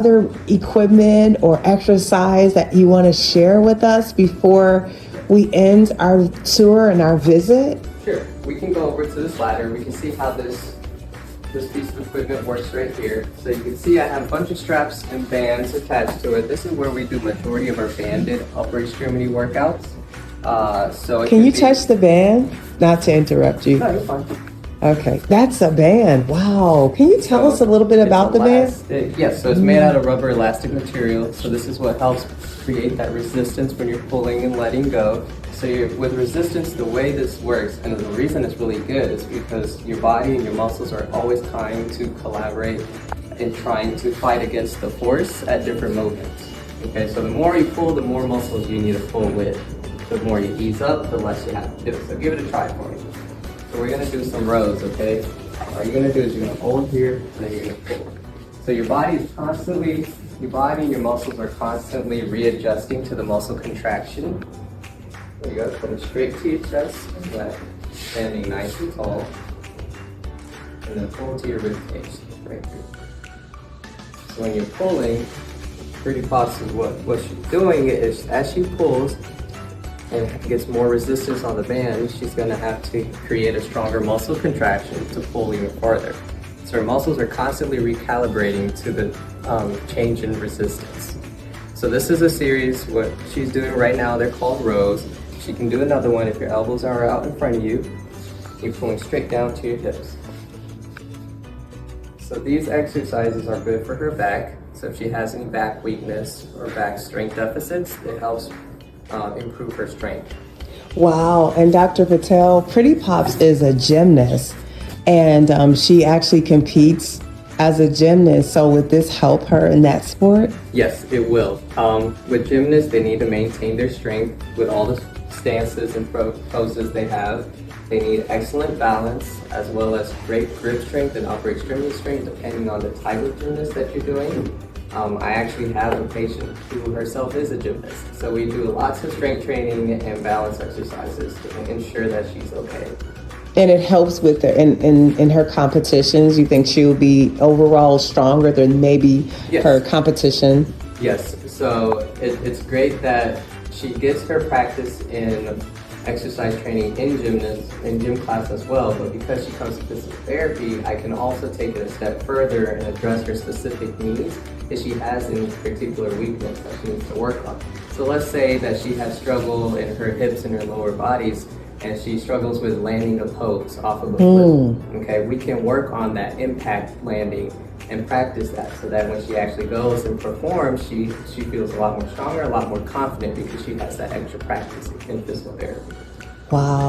other equipment or exercise that you want to share with us before we end our tour and our visit? Sure. We can go over to this ladder. We can see how this piece of equipment works right here. So you can see I have a bunch of straps and bands attached to it. This is where we do majority of our banded upper extremity workouts. Can you touch the band? Not to interrupt you. No, you're fine. Okay, that's a band. Wow. Can you tell us a little bit about the band? Yes, so it's made out of rubber elastic material. So this is what helps create that resistance when you're pulling and letting go. So with resistance, the way this works, and the reason it's really good is because your body and your muscles are always trying to collaborate and trying to fight against the force at different movements. Okay, so the more you pull, the more muscles you need to pull with. The more you ease up, the less you have to do. So give it a try for me. So we're gonna do some rows, okay? All you're gonna do is you're gonna hold here, and then you're gonna pull. So your body and your muscles are constantly readjusting to the muscle contraction. There you go, put it straight to your chest, back, standing nice and tall. And then pull to your ribcage, right here. So when you're pulling, pretty possible what she's doing is as she pulls, and gets more resistance on the band, she's gonna have to create a stronger muscle contraction to pull even farther. So her muscles are constantly recalibrating to the change in resistance. So this is a series, what she's doing right now, they're called rows. She can do another one if your elbows are out in front of you. You're pulling straight down to your hips. So these exercises are good for her back. So if she has any back weakness or back strength deficits, it helps improve her strength. Wow. And Dr. Patel, Pretty Pops is a gymnast, and she actually competes as a gymnast. So would this help her in that sport? Yes, it will. With gymnasts, they need to maintain their strength with all the stances and poses they have. They need excellent balance as well as great grip strength and upper extremity strength depending on the type of gymnast that you're doing. I actually have a patient who herself is a gymnast. So we do lots of strength training and balance exercises to ensure that she's okay. And it helps with her in her competitions. You think she'll be overall stronger than maybe her competition? Yes, so it's great that she gets her practice in exercise training in gym class as well, but because she comes to physical therapy, I can also take it a step further and address her specific needs if she has any particular weakness that she needs to work on. So let's say that she has struggle in her hips and her lower bodies, and she struggles with landing a pose off of a flip. Okay, we can work on that impact landing and practice that so that when she actually goes and performs, she feels a lot more stronger, a lot more confident because she has that extra practice in physical therapy. Wow.